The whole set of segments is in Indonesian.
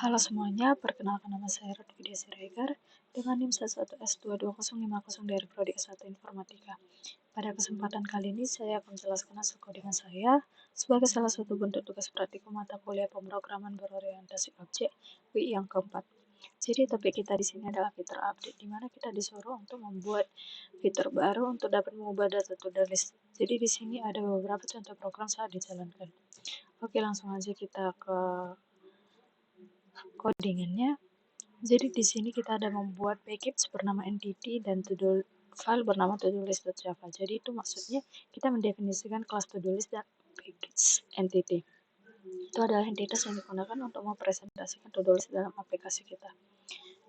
Halo semuanya, perkenalkan nama saya Rodvidia Siregar dengan NIM 11S22050 dari Prodi S1 Informatika. Pada kesempatan kali ini saya akan menjelaskan hasil codingan saya sebagai salah satu bentuk tugas praktikum mata kuliah pemrograman berorientasi objek WI yang keempat. Jadi topik kita di sini adalah fitur update, di mana kita disuruh untuk membuat fitur baru untuk dapat mengubah data to-do list. Jadi di sini ada beberapa contoh program saat dijalankan. Oke, langsung aja kita ke codingannya. Jadi di sini kita ada membuat package bernama entity dan file bernama todolist.java. Jadi itu maksudnya kita mendefinisikan kelas todolist dan package entity. Itu adalah entitas yang digunakan untuk mempresentasikan todolist dalam aplikasi kita.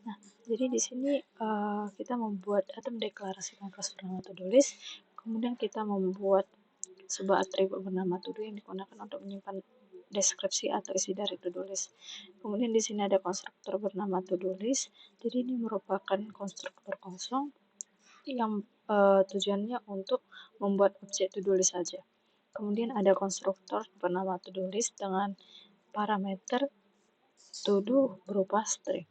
Nah, jadi di sini kita membuat atau mendeklarasikan kelas bernama todolist. Kemudian kita membuat sebuah atribut bernama todo yang digunakan untuk menyimpan deskripsi atau isi dari to-do list. Kemudian di sini ada konstruktor bernama to-do list. Jadi ini merupakan konstruktor kosong yang tujuannya untuk membuat objek to-do list saja. Kemudian ada konstruktor bernama to-do list dengan parameter to-do berupa string.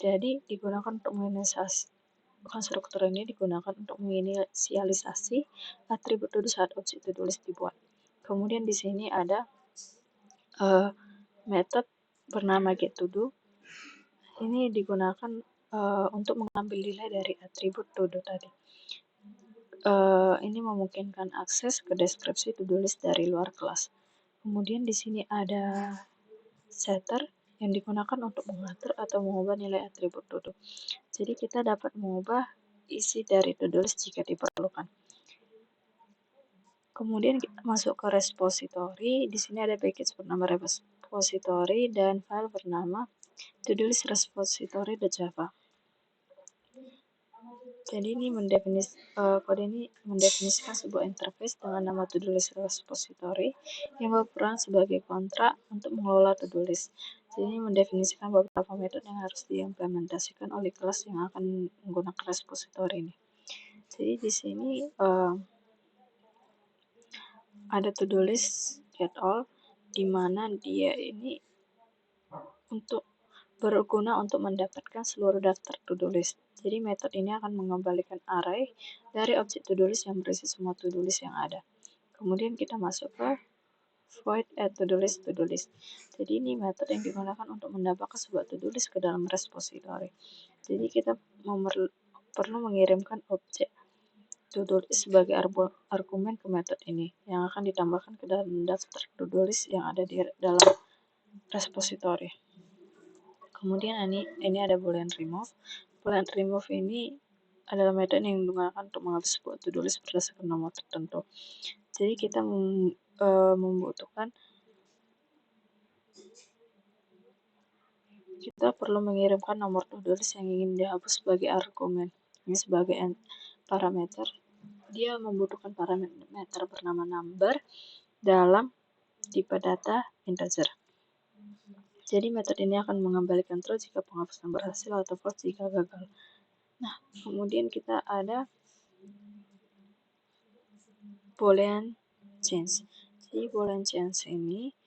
Jadi digunakan untuk menginisialisasi konstruktor ini digunakan untuk menginisialisasi atribut to-do saat objek to-do list dibuat. Kemudian di sini ada method bernama getToDo. Ini digunakan untuk mengambil nilai dari atribut todo tadi. Ini memungkinkan akses ke deskripsi to-do list dari luar kelas. Kemudian di sini ada setter yang digunakan untuk mengatur atau mengubah nilai atribut todo. Jadi kita dapat mengubah isi dari to-do list jika diperlukan. Kemudian kita masuk ke repository. Di sini ada package bernama repository dan file bernama todolist repository.java. Jadi ini kode ini mendefinisikan sebuah interface dengan nama todolist repository yang berperan sebagai kontrak untuk mengelola todolist. Jadi ini mendefinisikan beberapa metode yang harus diimplementasikan oleh kelas yang akan menggunakan repository ini. Jadi di sini ada to-do list get all, di mana dia ini berguna untuk mendapatkan seluruh daftar to-do list. Jadi metode ini akan mengembalikan array dari objek to-do list yang berisi semua to-do list yang ada. Kemudian kita masuk ke void add to-do list. Jadi ini metode yang digunakan untuk mendapatkan sebuah to-do list ke dalam repository. Jadi kita perlu mengirimkan objek to-do list sebagai argumen ke metode ini yang akan ditambahkan ke dalam daftar to-do list yang ada di dalam repository. Kemudian ini ada boolean remove. Boolean remove ini adalah metode yang digunakan untuk menghapus sebuah to-do list berdasarkan nomor tertentu. Jadi kita kita perlu mengirimkan nomor to-do list yang ingin dihapus sebagai argumen. Ini sebagai parameter. Dia membutuhkan parameter bernama number dalam tipe data integer. Jadi metode ini akan mengembalikan true jika penghapusan berhasil atau false jika gagal. Nah, kemudian kita ada boolean change. Jadi boolean change ini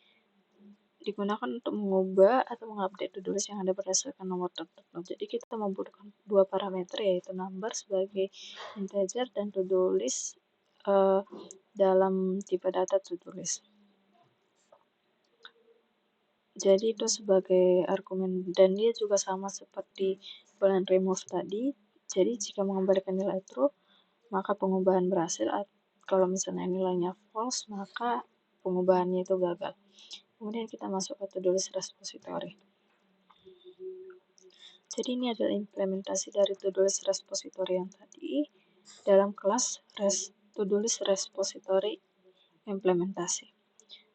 digunakan untuk mengubah atau mengupdate to-do list yang ada berdasarkan nomor tertentu. Jadi kita membutuhkan dua parameter, yaitu number sebagai integer dan to-do list dalam tipe data to-do list. Jadi itu sebagai argumen, dan dia juga sama seperti boolean remove tadi. Jadi jika mengembalikan nilai true, maka pengubahan berhasil. Kalau misalnya nilainya false, maka pengubahannya itu gagal. Kemudian kita masuk ke to-do list repository. Jadi ini adalah implementasi dari to-do list repository yang tadi dalam kelas to-do list repository implementasi.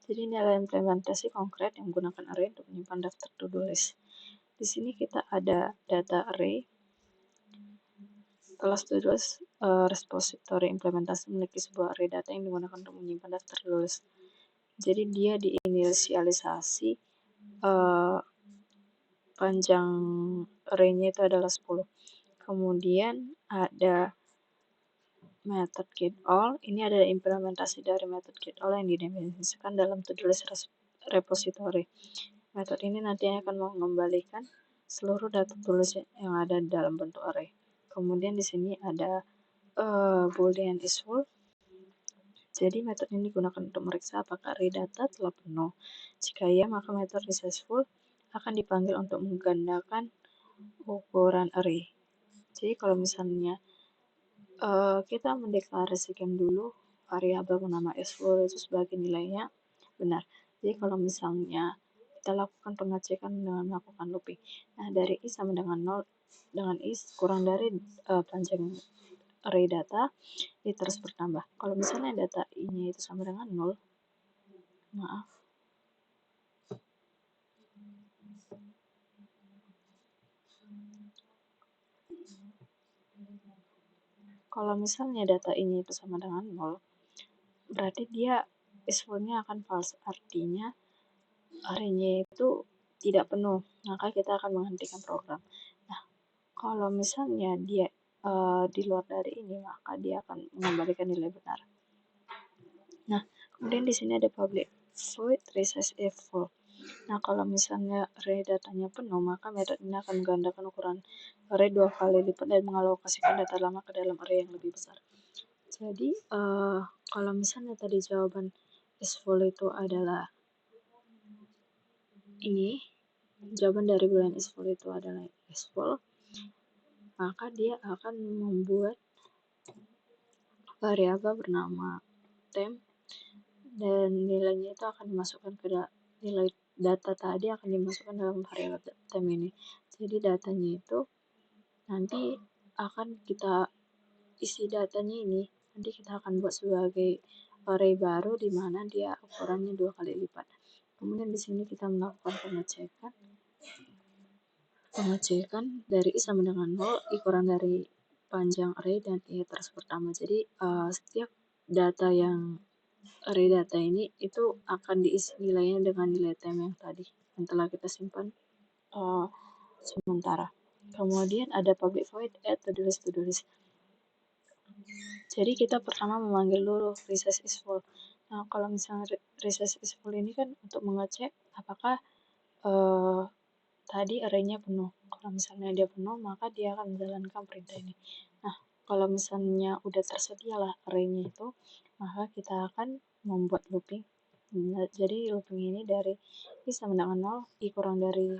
Jadi ini adalah implementasi konkret yang menggunakan array untuk menyimpan daftar to-do list. Di sini kita ada data array. Kelas to-do list repository implementasi memiliki sebuah array data yang digunakan untuk menyimpan daftar to-do list. Jadi dia diinisialisasi panjang array-nya itu adalah 10. Kemudian ada method getAll. Ini adalah implementasi dari method getAll yang didefinisikan dalam to-do list repository. Metode ini nanti akan mengembalikan seluruh data tulis yang ada dalam bentuk array. Kemudian di sini ada boolean is full. Jadi metode ini digunakan untuk meriksa apakah array data telah penuh. Jika iya, maka metode resizeful akan dipanggil untuk menggandakan ukuran array. Jadi kalau misalnya kita mendeklarasikan dulu variabel bernama isFull itu sebagai nilainya benar. Jadi kalau misalnya kita lakukan pengecekan dengan melakukan looping. Nah, dari i sama dengan 0 dengan i kurang dari panjang array data, i terus bertambah. Kalau misalnya data i-nya itu sama dengan 0, maaf. Kalau misalnya data i-nya itu sama dengan 0, berarti dia isFull-nya akan false. Artinya array-nya itu tidak penuh, maka kita akan menghentikan program. Nah, kalau misalnya dia di luar dari ini, maka dia akan mengembalikan nilai benar. Nah, kemudian di sini ada public void resize if full. Nah, kalau misalnya array datanya penuh, maka metode ini akan menggandakan ukuran array 2 kali lipat dan mengalokasikan data lama ke dalam array yang lebih besar. Jadi, kalau misalnya tadi jawaban is full itu adalah ini, jawaban dari boolean is full itu adalah is full, maka dia akan membuat variabel bernama temp dan nilainya itu akan dimasukkan ke nilai data tadi akan dimasukkan dalam variabel temp ini. Jadi datanya itu nanti akan kita isi datanya ini, nanti kita akan buat sebagai array baru di mana dia ukurannya 2 kali lipat. Kemudian di sini kita melakukan pengecekan dari i sama dengan 0, i kurang dari panjang array dan i terus bertambah. Jadi setiap data yang array data ini itu akan diisi nilainya dengan nilai temp yang tadi yang telah kita simpan sementara. Kemudian ada public void add to do list. Jadi kita pertama memanggil dulu resize is full. Nah, kalau misalnya resize is full ini kan untuk mengecek apakah tadi array-nya penuh. Kalau misalnya dia penuh, maka dia akan menjalankan perintah ini. Nah, kalau misalnya udah tersedia lah array-nya itu, maka kita akan membuat looping. Nah, jadi looping ini dari i sama dengan 0, i kurang dari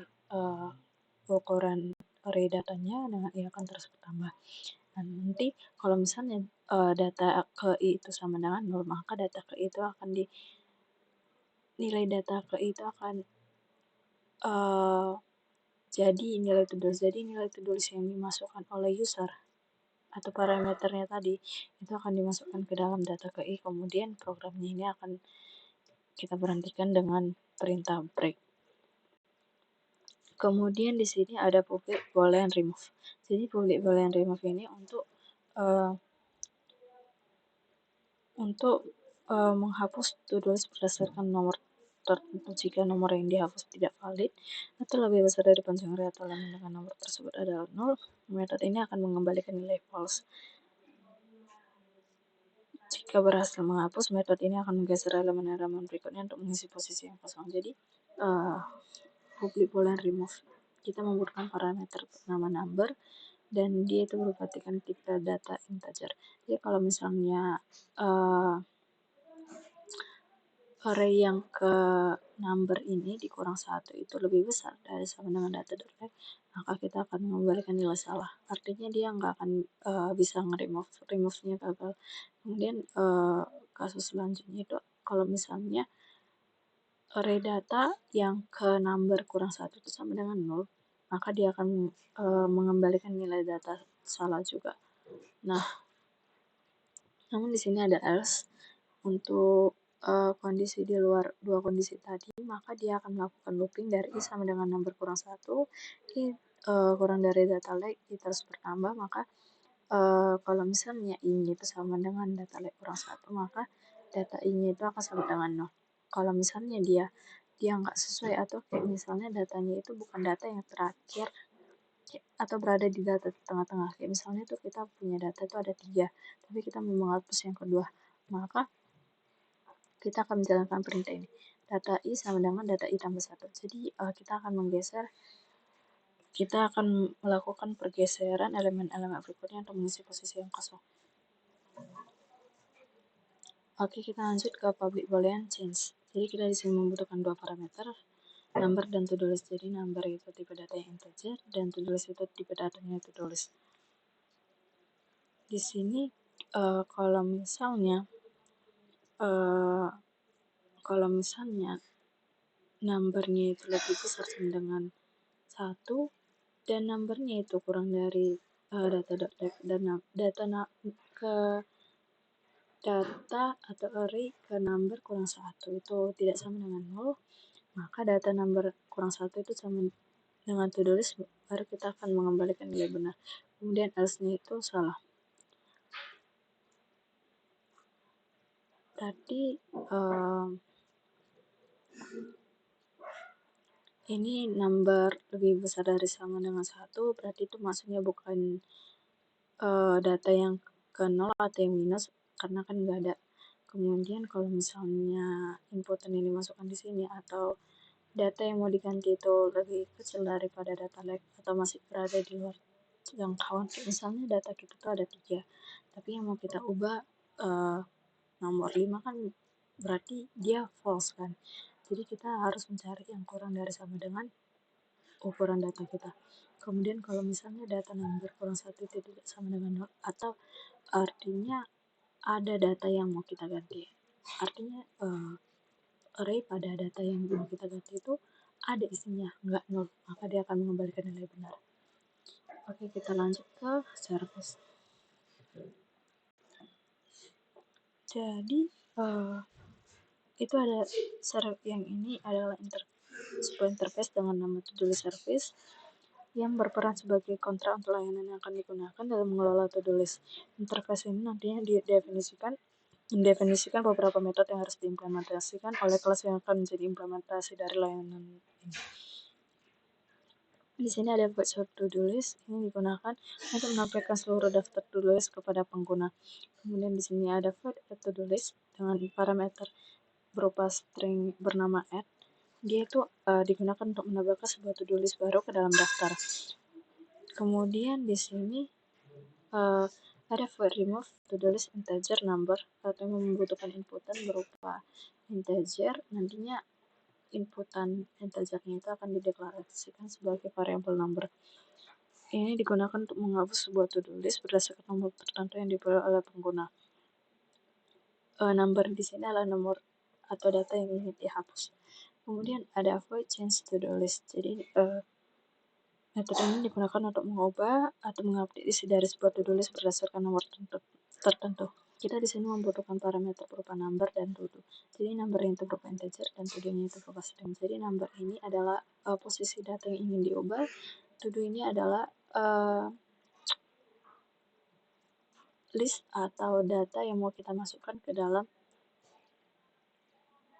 ukuran array datanya dengan i akan terus bertambah. Dan nanti kalau misalnya data ke i itu sama dengan 0, maka data ke i itu akan nilai data ke i itu akan jadi nilai tulis yang dimasukkan oleh user atau parameternya tadi itu akan dimasukkan ke dalam data ke i, kemudian programnya ini akan kita berhentikan dengan perintah break. Kemudian di sini ada public boolean remove. Jadi public boolean remove ini untuk menghapus to-do list berdasarkan nomor tertentu. Jika nomor yang dihapus tidak valid atau lebih besar dari panjang array atau elemen dengan nomor tersebut adalah 0, metode ini akan mengembalikan nilai false. Jika berhasil menghapus, metode ini akan menggeser elemen-elemen berikutnya untuk mengisi posisi yang kosong. Jadi, public boolean remove. Kita membutuhkan parameter nama number dan dia itu berupa tipe data integer. Jadi kalau misalnya array yang ke number ini dikurang 1 itu lebih besar dari sama dengan data.length, maka kita akan mengembalikan nilai salah. Artinya dia nggak akan bisa remove-nya gagal. Kemudian kasus selanjutnya itu kalau misalnya array data yang ke number kurang 1 itu sama dengan 0, maka dia akan mengembalikan nilai data salah juga. Nah, namun di sini ada else untuk kondisi di luar dua kondisi tadi, maka dia akan melakukan looping dari i sama dengan number kurang 1, i kurang dari data length, i terus bertambah, maka kalau misalnya i-nya itu sama dengan data length kurang 1, maka data i-nya itu akan sama dengan 0. Kalau misalnya dia nggak sesuai atau kayak misalnya datanya itu bukan data yang terakhir atau berada di data tengah-tengah, kayak misalnya tuh kita punya data itu ada 3, tapi kita mau menghapus yang kedua, maka kita akan menjalankan perintah ini. data i sama dengan data i tambah 1. Jadi kita akan melakukan pergeseran elemen-elemen berikutnya untuk mengisi posisi yang kosong. Oke, kita lanjut ke public boolean change. Jadi kita di sini membutuhkan dua parameter, number dan to-do list. Jadi number itu tipe data yang integer dan to-do list itu tipe datanya to-do list. Di sini kalau misalnya numbernya itu lebih besar sama dengan 1 dan numbernya itu kurang dari data atau array ke number kurang 1 itu tidak sama dengan 0, maka data number kurang 1 itu sama dengan to-do list, baru kita akan mengembalikan nilai benar. Kemudian else-nya itu salah. Berarti ini number lebih besar dari sama dengan 1, berarti itu maksudnya bukan data yang ke 0 atau yang minus, karena kan nggak ada. Kemudian kalau misalnya inputan yang dimasukkan di sini atau data yang mau diganti itu lebih kecil daripada data lag atau masih berada di luar jangkauan, misalnya data kita tuh ada 3, tapi yang mau kita ubah nomor 5 kan berarti dia false kan. Jadi kita harus mencari yang kurang dari sama dengan ukuran data kita. Kemudian kalau misalnya data number kurang 1 itu tidak sama dengan 0, atau artinya ada data yang mau kita ganti. Artinya array pada data yang mau kita ganti itu ada isinya, nggak 0, maka dia akan mengembalikan nilai benar. Oke, kita lanjut ke service. Jadi itu ada yang ini adalah sebuah interface dengan nama to-do list service yang berperan sebagai kontrak untuk layanan yang akan digunakan dalam mengelola to-do list. Interface ini nantinya mendefinisikan beberapa metode yang harus diimplementasikan oleh kelas yang akan menjadi implementasi dari layanan ini. Di sini ada virtual to-do list, ini digunakan untuk menampilkan seluruh daftar to-do list kepada pengguna. Kemudian di sini ada void to-do list dengan parameter berupa string bernama add. Dia itu digunakan untuk menambahkan sebuah to-do list baru ke dalam daftar. Kemudian di sini ada void remove to-do list integer number, atau membutuhkan inputan berupa integer, nantinya inputan integernya itu akan dideklarasikan sebagai variabel number. Ini digunakan untuk menghapus sebuah to-do list berdasarkan nomor tertentu yang diperoleh oleh pengguna. Number di sini adalah nomor atau data yang ingin dihapus. Kemudian ada void change to-do list. Jadi metode ini digunakan untuk mengubah atau mengupdate isi dari sebuah to-do list berdasarkan nomor tertentu. Kita di sini membutuhkan parameter berupa number dan to-do. Jadi number itu berupa integer dan to-do-nya itu berupa string. Jadi number ini adalah posisi data yang ingin diubah. To-do ini adalah list atau data yang mau kita masukkan ke dalam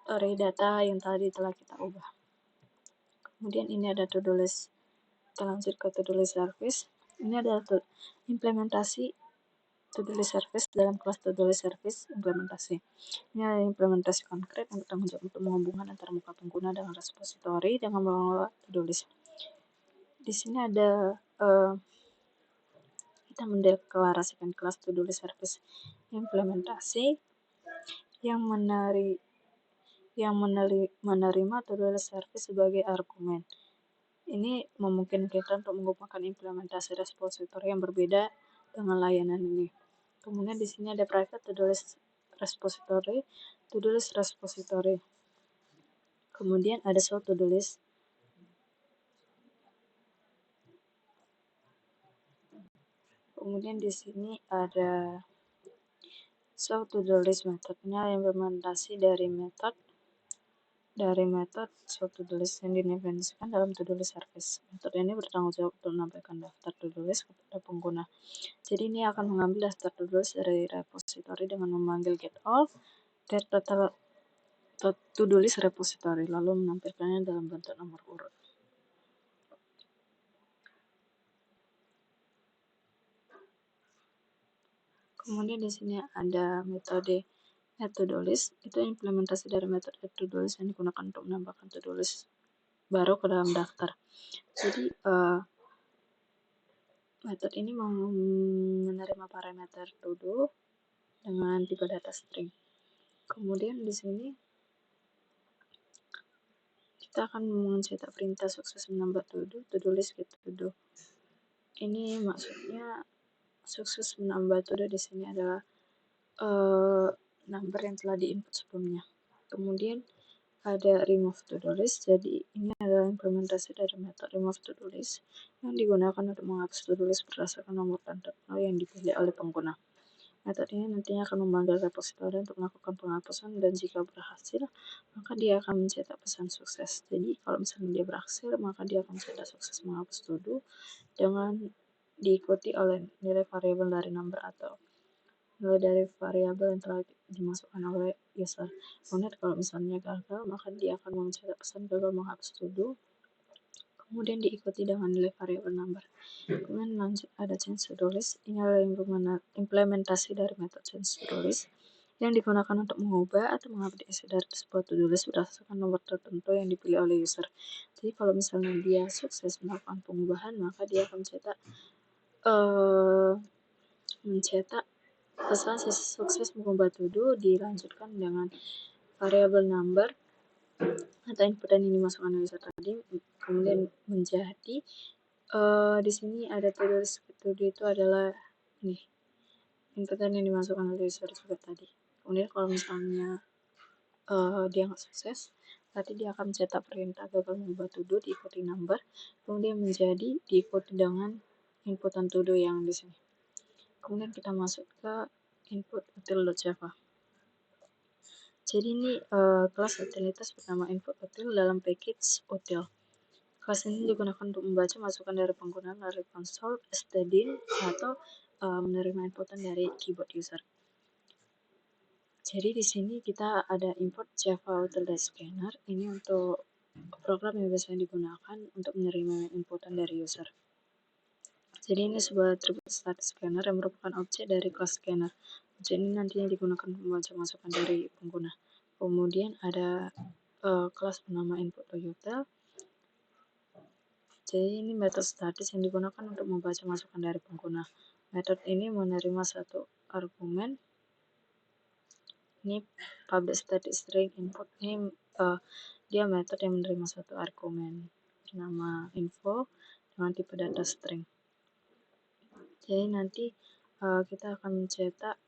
array data yang tadi telah kita ubah. Kemudian ini ada to-do list. Kita lanjut ke to-do list service. Ini adalah implementasi to-do list service dalam kelas to-do list service implementasi. Ini adalah implementasi konkret yang bertanggung jawab untuk menghubungkan antara muka pengguna dengan repository dengan mengelola to-do list. Di sini ada kita mendeklarasikan kelas to-do list service implementasi yang menerima to-do list service sebagai argumen. Ini memungkinkan kita untuk menghubungkan implementasi repository yang berbeda dengan layanan ini. Kemudian di sini ada private to-do list repository, to-do list repository. Kemudian ada show to-do list. Kemudian di sini ada show to-do list metodenya yang implementasi dari metode show to-do list yang didefinisikan dalam to-do list service. Metode ini bertanggung jawab untuk menampilkan daftar to-do list kepada pengguna. Jadi ini akan mengambil daftar to-do list dari repository dengan memanggil get all get total to-do list repository, lalu menampilkannya dalam bentuk nomor urut. Kemudian di sini ada metode add to do list itu implementasi dari metode add to do list yang digunakan untuk menambahkan to do list baru ke dalam daftar. Jadi metode ini menerima parameter to do dengan tipe data string. Kemudian di sini kita akan mencetak perintah sukses menambah to do list get to do. Ini maksudnya sukses menambah to do di sini adalah number yang telah diinput sebelumnya. Kemudian ada remove to do list. Jadi ini adalah implementasi dari metode remove to do list yang digunakan untuk menghapus to do list berdasarkan nomor dan terminal yang dipilih oleh pengguna. Metode ini nantinya akan memanggil repositori untuk melakukan penghapusan, dan jika berhasil, maka dia akan mencetak pesan sukses. Jadi kalau misalnya dia berhasil, maka dia akan mencetak sukses menghapus to do dengan diikuti oleh nilai variabel dari number atau nilai dari variabel yang telah dimasukkan oleh user. Kemudian kalau misalnya gagal, maka dia akan mencetak pesan gagal menghapus to do, kemudian diikuti dengan nilai variabel number. Kemudian lanjut ada change to do list. Ini adalah implementasi dari metode change to do list yang digunakan untuk mengubah atau mengupdate isi dari sebuah to do list berdasarkan nomor tertentu yang dipilih oleh user. Jadi kalau misalnya dia sukses melakukan pengubahan, maka dia akan mencetak pesan sukses mengubah to do dilanjutkan dengan variabel number atau input yang dimasukkan oleh user tadi, kemudian menjadi di sini ada to do list. To do itu adalah nih inputan yang dimasukkan oleh user juga tadi. Kemudian kalau misalnya dia nggak sukses, berarti dia akan mencetak perintah gagal mengubah to do diikuti number, kemudian menjadi diikuti dengan inputan to do yang di sini. Kemudian kita masuk ke input util.java. Jadi ini kelas utilitas bernama input util dalam package util. Kelas ini digunakan untuk membaca masukan dari pengguna melalui konsol, stdin, atau menerima inputan dari keyboard user. Jadi di sini kita ada import Java Util.Scanner. Ini untuk program yang biasanya digunakan untuk menerima inputan dari user. Jadi ini sebuah atribut static scanner yang merupakan objek dari kelas scanner. Objek ini nantinya digunakan untuk membaca masukan dari pengguna. Kemudian ada kelas bernama input util. Jadi ini metode statis yang digunakan untuk membaca masukan dari pengguna. Metode ini menerima satu argumen. Ini public static string input. Ini dia metode yang menerima satu argumen bernama info dengan tipe data string. Jadi nanti kita akan mencetak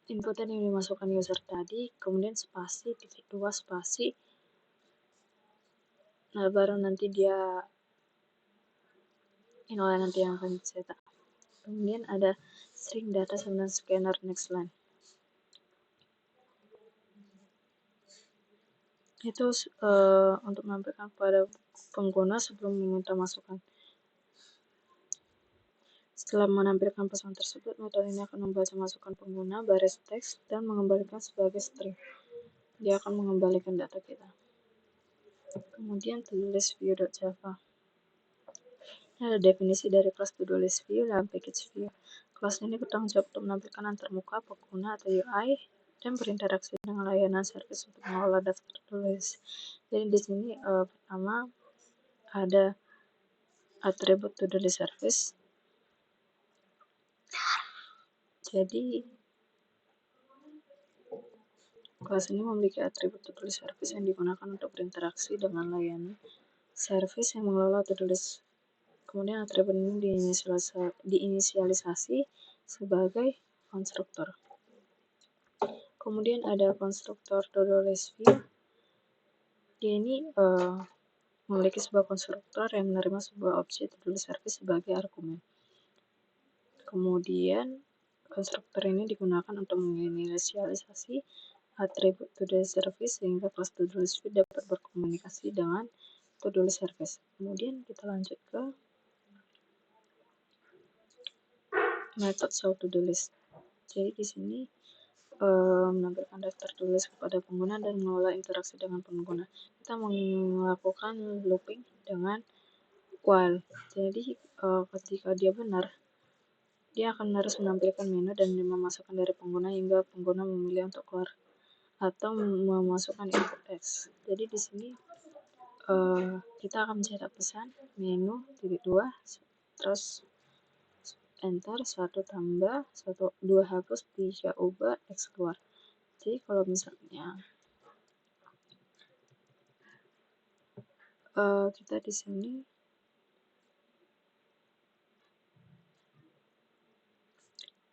inputan yang dimasukkan user tadi, kemudian spasi, titik 2 spasi. Nah, baru nanti dia inilah nanti yang akan dicetak. Kemudian ada string data sama scanner next line. Itu untuk menampilkan pada pengguna sebelum meminta masukan. Setelah menampilkan pesan tersebut, metode ini akan membaca masukan pengguna, baris teks, dan mengembalikan sebagai string. Dia akan mengembalikan data kita. Kemudian to do list view.java. Ini ada definisi dari kelas to do list view dalam package view. Kelas ini bertanggung jawab untuk menampilkan antarmuka pengguna atau UI dan berinteraksi dengan layanan service untuk mengelola daftar to do list. Jadi di sini pertama ada atribut to do list service. Jadi kelas ini memiliki atribut to do list service yang digunakan untuk berinteraksi dengan layanan service yang mengelola to do list. Kemudian atribut ini diinisialisasi sebagai konstruktor. Kemudian ada konstruktor to do list view. Dia ini memiliki sebuah konstruktor yang menerima sebuah objek to do list service sebagai argumen. Kemudian konstruktor ini digunakan untuk menginisialisasi atribut to do list service sehingga kelas to do list view dapat berkomunikasi dengan to do list service. Kemudian kita lanjut ke metode show to do list. Jadi di sini menampilkan daftar to do list kepada pengguna dan mengelola interaksi dengan pengguna. Kita melakukan looping dengan while. Jadi ketika dia benar, dia akan harus menampilkan menu dan memasukkan dari pengguna hingga pengguna memilih untuk keluar atau memasukkan input text. Jadi di sini kita akan mencetak pesan menu titik 2 terus enter 1 tambah 1 2 hapus 3 ubah X keluar. Jadi kalau misalnya kita di sini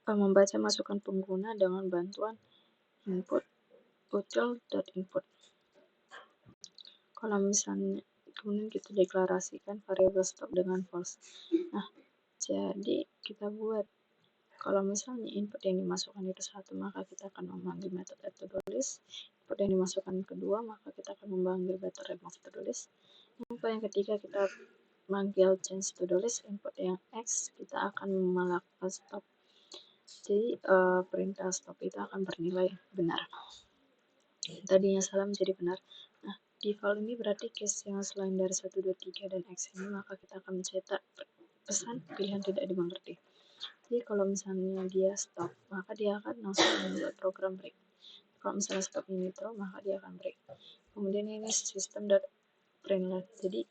membaca masukan pengguna dengan bantuan input util.input. Kalau misalnya kemudian kita deklarasikan variabel stop dengan false. Nah, jadi kita buat kalau misalnya input yang dimasukkan itu 1, maka kita akan memanggil method add to do list. Input yang dimasukkan kedua, maka kita akan memanggil method remove to do list. Input yang ketiga kita manggil change to do list. Input yang X kita akan melakukan stop. Jadi perintah stop itu akan bernilai benar. Tadinya salah menjadi benar. Nah, di file ini berarti case yang selain dari 1, 2, 3 dan X ini, maka kita akan mencetak pesan pilihan tidak dimengerti. Jadi kalau misalnya dia stop, maka dia akan langsung membuat program break. Kalau misalnya stop ini true, maka dia akan break. Kemudian ini system.println. Jadi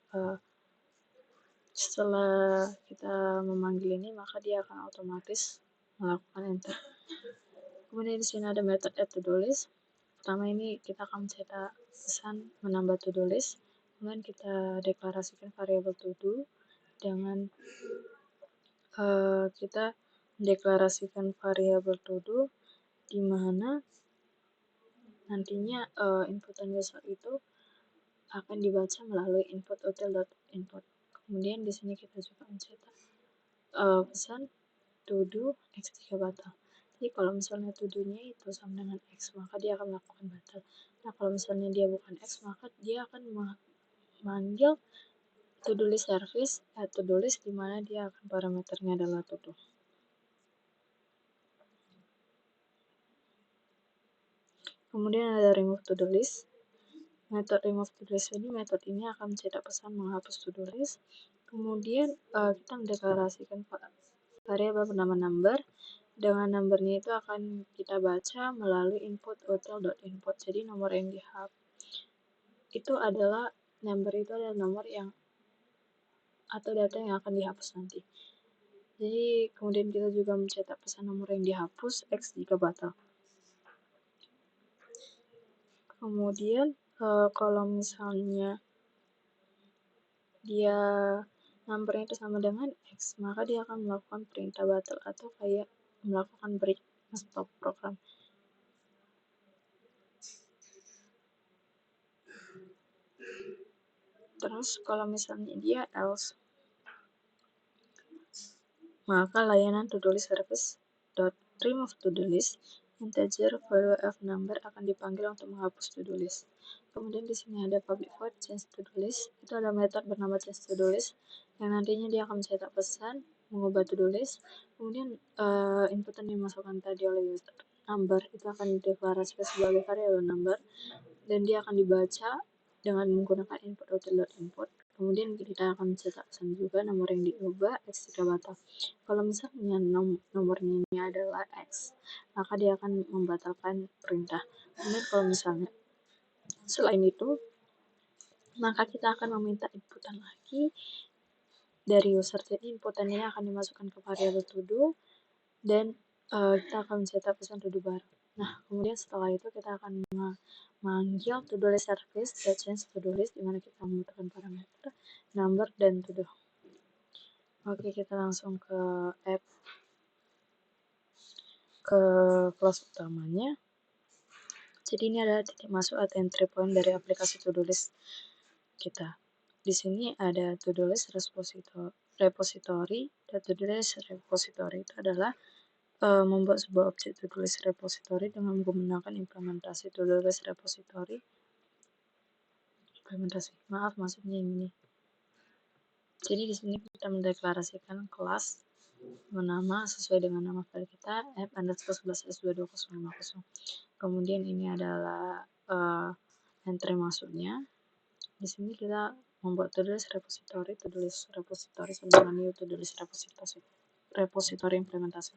setelah kita memanggil ini, maka dia akan otomatis melakukan enter. Kemudian di sini ada method add to do list. Pertama ini kita akan mencetak pesan menambah to do list. Kemudian kita deklarasikan variabel to do dengan kita deklarasikan variabel to do di mana nantinya inputan user itu akan dibaca melalui input util.input. Kemudian di sini kita juga mencetak pesan to do X jika batal. Jadi kalau misalnya to do-nya itu sama dengan X, maka dia akan melakukan batal. Nah, kalau misalnya dia bukan X, maka dia akan memanggil to do list service to do list di mana dia akan parameternya adalah to do. Kemudian ada remove to do list. Metode remove to do list ini akan mencetak pesan menghapus to do list. Kemudian kita mendeklarasikan variabel bernama number. Dengan numbernya itu akan kita baca melalui input util.input. Jadi nomor yang dihapus itu adalah number itu adalah nomor yang atau data yang akan dihapus nanti. Jadi kemudian kita juga mencetak pesan nomor yang dihapus X jika batal. Kemudian kalau misalnya dia numbernya itu sama dengan X, maka dia akan melakukan perintah batal atau kayak melakukan break, stop program. Terus kalau misalnya dia else, maka layanan to do list service remove to do list integer value of number akan dipanggil untuk menghapus to do list. Kemudian di sini ada public void change to do list. Itu ada metode bernama change to do list yang nantinya dia akan mencetak pesan mengubah to do list. Kemudian input yang dimasukkan tadi oleh user number itu akan dideklarasikan sebagai variabel number dan dia akan dibaca dengan menggunakan input util.input. Kemudian kita akan mencetak pesan juga nomor yang diubah X jika batal. Kalau misalnya nomornya ini adalah X, maka dia akan membatalkan perintah. Kemudian kalau misalnya selain itu, maka kita akan meminta inputan lagi dari user. Jadi inputan ini akan dimasukkan ke variabel to do dan kita akan mencetak pesan to do baru. Nah, kemudian setelah itu kita akan memanggil to do list service dan change to do list di mana kita membutuhkan parameter, number, dan to do. Oke, kita langsung ke app ke kelas utamanya. Jadi ini adalah titik masuk atau entry point dari aplikasi to do list kita. Di sini ada to do list repository dan to do list repository itu adalah membuat sebuah objek to do list repository dengan menggunakan implementasi to do list repository. Maksudnya ini. Jadi di sini kita mendeklarasikan kelas bernama sesuai dengan nama file kita app_11s22050. Kemudian ini adalah entry masuknya. Di sini kita membuat to do list repository sama dengan new to do list repository. repository implementasi.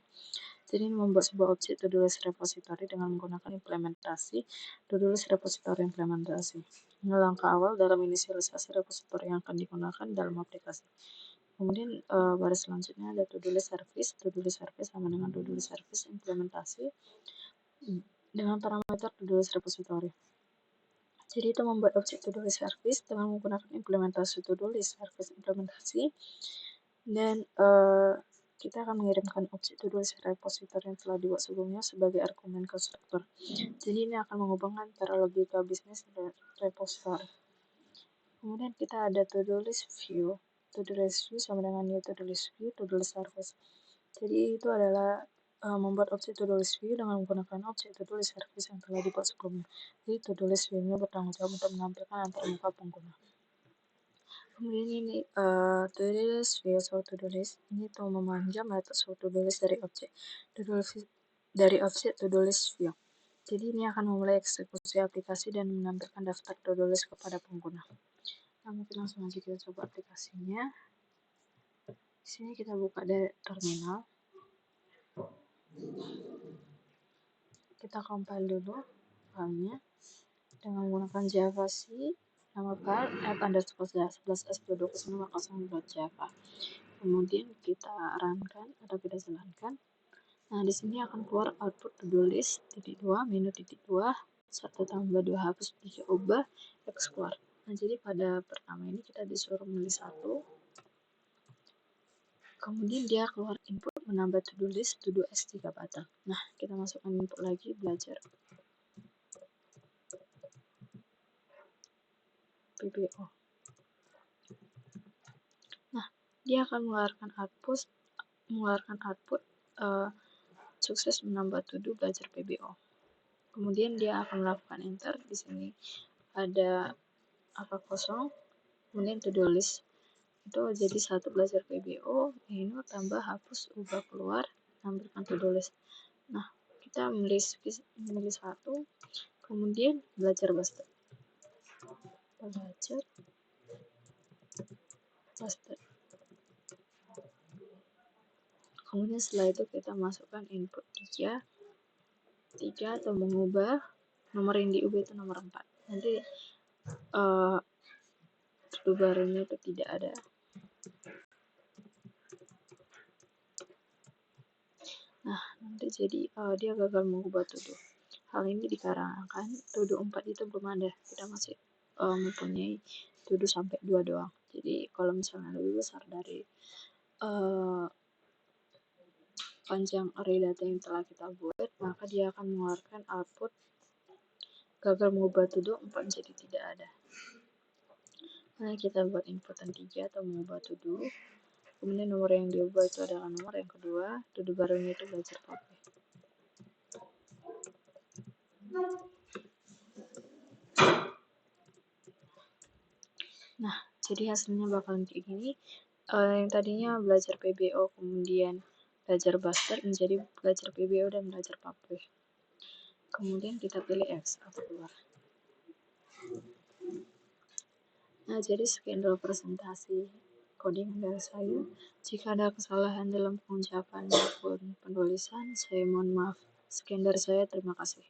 Jadi membuat sebuah objek to-do list repository dengan menggunakan implementasi to-do list repository implementasi. Ini langkah awal dalam inisialisasi repository yang akan digunakan dalam aplikasi. Kemudian baris selanjutnya ada to-do list service. To-do list service sama dengan to-do list service implementasi dengan parameter to-do list repository. Jadi itu membuat objek to-do list service dengan menggunakan implementasi to-do list service implementasi, dan kita akan mengirimkan objek to-do list repository yang telah dibuat sebelumnya sebagai argumen konstruktor. Jadi ini akan menghubungkan antara logika bisnis dan repository. Kemudian kita ada to-do list view. To-do list view sama dengan new to-do list view, to-do list service. Jadi itu adalah membuat objek to-do list view dengan menggunakan objek to-do list service yang telah dibuat sebelumnya. Jadi to-do list view-nya bertanggung jawab untuk menampilkan antarmuka pengguna. Kemudian ini to-do list view atau to-do list ini untuk memanjang atas to-do list dari objek to-do list view. Jadi ini akan memulai eksekusi aplikasi dan menampilkan daftar to-do list kepada pengguna. Nah, mungkin langsung aja kita coba aplikasinya. Di sini kita buka dari terminal. Kita compile dulu filenya dengan menggunakan JavaC, nama file app_11s2209.java. Kemudian kita runkan atau kita jalankan. Nah, di sini akan keluar output to-do list (2) menu (2) 1 tambah 2 hapus 3 ubah explore. Nah, jadi pada pertama ini kita disuruh memilih 1. Kemudian dia keluar input menambah to-do list to-do S3 batang. Nah, kita masukkan input lagi belajar PBO. Nah, dia akan mengeluarkan output sukses menambah to-do belajar PBO. Kemudian dia akan melakukan enter. Di sini ada angka kosong. Kemudian to-do list itu jadi 1 belajar PBO, menu tambah hapus ubah keluar, tampilkan to-do list. Nah, kita memilih 1, kemudian belajar master. Kemudian setelah itu kita masukkan input 3 atau mengubah nomor yang diubah itu nomor 4. Nanti barunya itu tidak ada. Nah, nanti jadi dia gagal mengubah to-do. Hal ini dikarenakan to-do 4 itu belum ada. Kita masih mempunyai to-do sampai 2 doang. Jadi kalau misalnya lebih besar dari panjang array data yang telah kita buat, maka dia akan mengeluarkan output gagal mengubah to-do 4 menjadi tidak ada. Nah, kita buat inputan 3 atau mengubah to-do. Kemudian nomor yang diubah itu adalah nomor yang kedua, to-do barunya itu belajar pakai. Nah, jadi hasilnya bakalan kayak gini. Yang tadinya belajar PBO kemudian belajar buster menjadi belajar PBO dan belajar publish. Kemudian kita pilih X atau keluar. Nah, jadi sekian dulu presentasi coding dari saya. Jika ada kesalahan dalam pengucapan maupun penulisan, saya mohon maaf. Sekian dari saya, terima kasih.